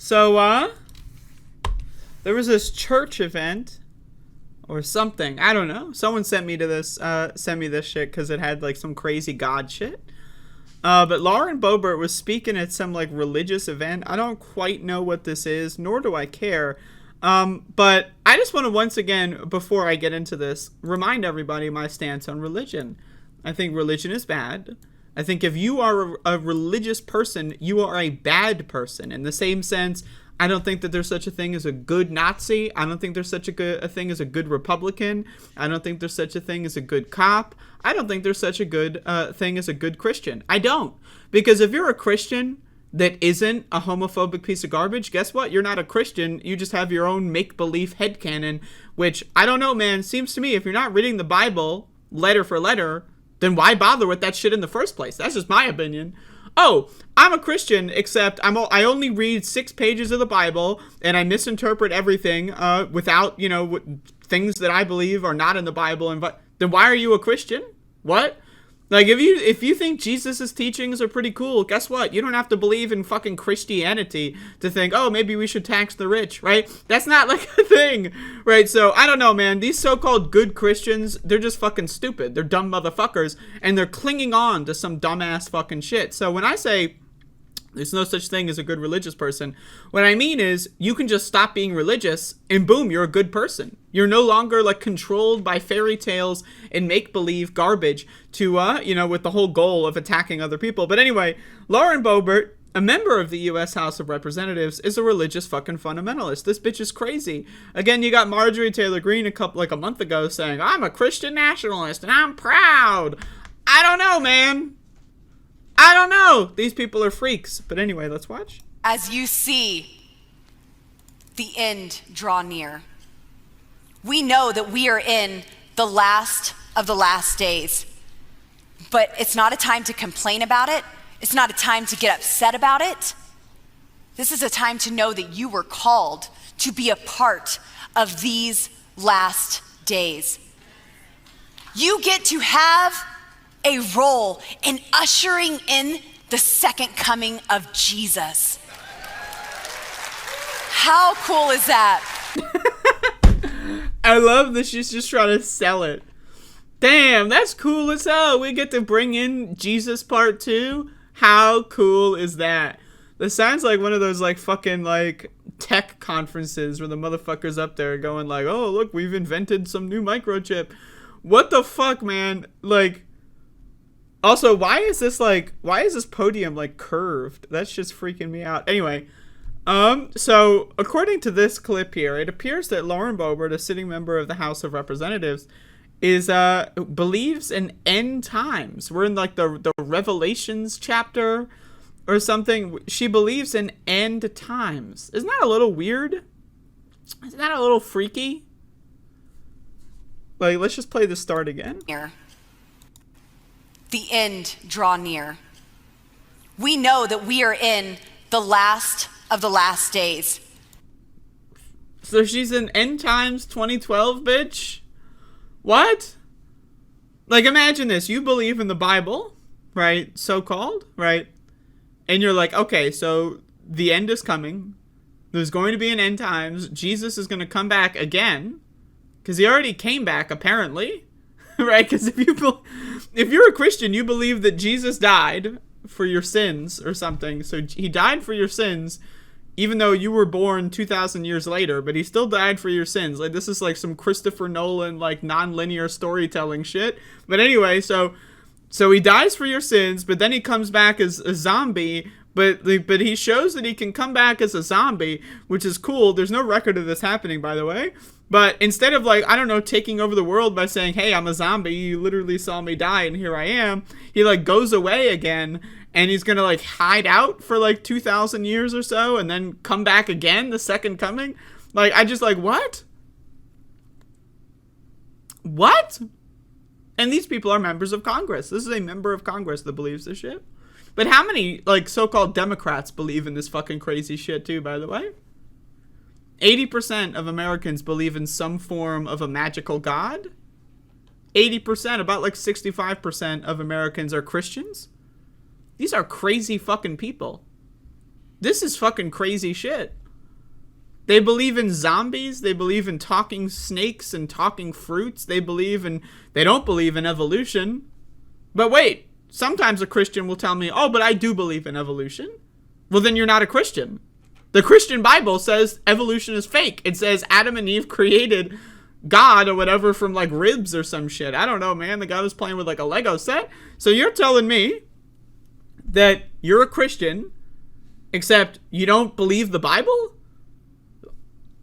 So, there was this church event or something. I don't know. Someone sent me this shit because it had like some crazy God shit. But Lauren Boebert was speaking at some like religious event. I don't quite know what this is, nor do I care. But I just want to once again, before I get into this, remind everybody my stance on religion. I think religion is bad. I think if you are a religious person, you are a bad person. In the same sense, I don't think that there's such a thing as a good Nazi. I don't think there's such a thing as a good Republican. I don't think there's such a thing as a good cop. I don't think there's such a good thing as a good Christian. I don't. Because if you're a Christian that isn't a homophobic piece of garbage, guess what? You're not a Christian. You just have your own make-believe headcanon, which, I don't know, man. Seems to me if you're not reading the Bible letter for letter, then why bother with that shit in the first place? That's just my opinion. Oh, I'm a Christian, except I only read 6 pages of the Bible, and I misinterpret everything without, things that I believe are not in the Bible. And then why are you a Christian? What? Like, if you think Jesus' teachings are pretty cool, guess what? You don't have to believe in fucking Christianity to think, oh, maybe we should tax the rich, right? That's not like a thing, right? So, I don't know, man. These so-called good Christians, they're just fucking stupid. They're dumb motherfuckers, and they're clinging on to some dumbass fucking shit. So, when I say there's no such thing as a good religious person, what I mean is you can just stop being religious and boom, you're a good person. You're no longer like controlled by fairy tales and make-believe garbage to, with the whole goal of attacking other people. But anyway, Lauren Boebert, a member of the U.S. House of Representatives, is a religious fucking fundamentalist. This bitch is crazy. Again, you got Marjorie Taylor Greene a month ago saying, I'm a Christian nationalist and I'm proud. I don't know, man. I don't know. These people are freaks. But anyway, let's watch. As you see the end draw near, we know that we are in the last of the last days. But it's not a time to complain about it. It's not a time to get upset about it. This is a time to know that you were called to be a part of these last days. You get to have a role in ushering in the second coming of Jesus. How cool is that? I love that she's just trying to sell it. Damn, that's cool as hell. We get to bring in Jesus part 2. How cool is that? This sounds like one of those like fucking like tech conferences where the motherfuckers up there going like, oh look, we've invented some new microchip. What the fuck, man? Like, also, why is this podium like curved? That's just freaking me out. Anyway, so according to this clip here, it appears that Lauren Boebert, a sitting member of the House of Representatives, believes in end times. We're in like the Revelations chapter or something. She believes in end times. Isn't that a little weird? Isn't that a little freaky? Like, let's just play the start again. Here. The end draw near. We know that we are in the last of the last days. So she's in End Times 2012, bitch? What? Like, imagine this. You believe in the Bible, right? So-called, right? And you're like, okay, so the end is coming. There's going to be an end times. Jesus is going to come back again. Because he already came back, apparently. Right? Because if you're a Christian, you believe that Jesus died for your sins or something. So he died for your sins, even though you were born 2,000 years later, but he still died for your sins. Like, this is like some Christopher Nolan, like, non-linear storytelling shit. But anyway, so he dies for your sins, but then he comes back as a zombie. But he shows that he can come back as a zombie, which is cool. There's no record of this happening, by the way. But instead of, like, I don't know, taking over the world by saying, hey, I'm a zombie, you literally saw me die, and here I am, he, like, goes away again, and he's gonna, like, hide out for, like, 2,000 years or so, and then come back again, the second coming? Like, I just, like, what? What? And these people are members of Congress. This is a member of Congress that believes this shit. But how many, like, so-called Democrats believe in this fucking crazy shit, too, by the way? 80% of Americans believe in some form of a magical god. 80%, about like 65% of Americans are Christians. These are crazy fucking people. This is fucking crazy shit. They believe in zombies. They believe in talking snakes and talking fruits. They don't believe in evolution. But wait, sometimes a Christian will tell me, oh, but I do believe in evolution. Well, then you're not a Christian. The Christian Bible says evolution is fake. It says Adam and Eve created God or whatever from like ribs or some shit. I don't know, man. The guy was playing with like a Lego set. So you're telling me that you're a Christian, except you don't believe the Bible?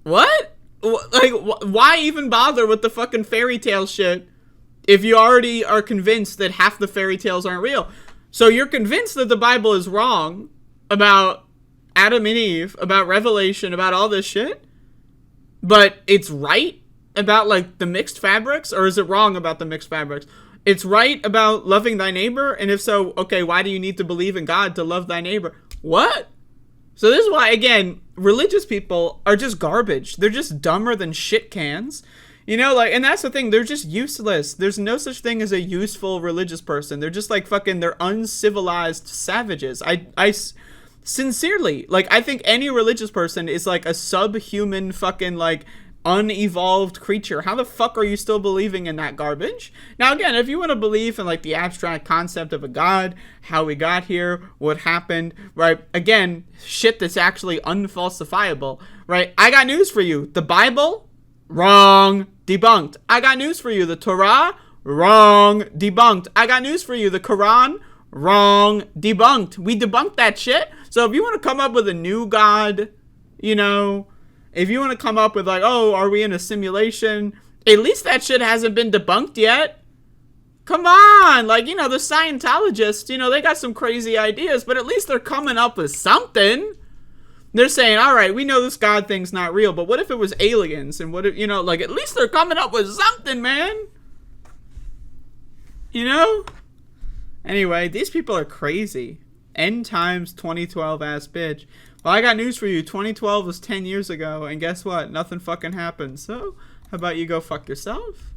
What? Like, why even bother with the fucking fairy tale shit if you already are convinced that half the fairy tales aren't real? So you're convinced that the Bible is wrong about Adam and Eve, about Revelation, about all this shit, but it's right about, like, the mixed fabrics? Or is it wrong about the mixed fabrics? It's right about loving thy neighbor? And if so, okay, why do you need to believe in God to love thy neighbor? What? So this is why, again, religious people are just garbage. They're just dumber than shit cans. You know, like, and that's the thing. They're just useless. There's no such thing as a useful religious person. They're just like fucking, they're uncivilized savages. I sincerely, like, I think any religious person is like a subhuman fucking, like, unevolved creature. How the fuck are you still believing in that garbage? Now, again, if you want to believe in like the abstract concept of a god, how we got here, what happened, right? Again, shit that's actually unfalsifiable, right? I got news for you. The Bible, wrong, debunked. I got news for you. The Torah, wrong, debunked. I got news for you. The Quran, wrong, debunked. We debunked that shit. So if you want to come up with a new god, you know, if you want to come up with like, oh, are we in a simulation? At least that shit hasn't been debunked yet. Come on. Like, you know, the Scientologists, you know, they got some crazy ideas, but at least they're coming up with something. They're saying, all right, we know this God thing's not real, but what if it was aliens? And what if, you know, like, at least they're coming up with something, man. You know? Anyway, these people are crazy. End times 2012 ass bitch. Well, I got news for you. 2012 was 10 years ago, and guess what? Nothing fucking happened. So, how about you go fuck yourself?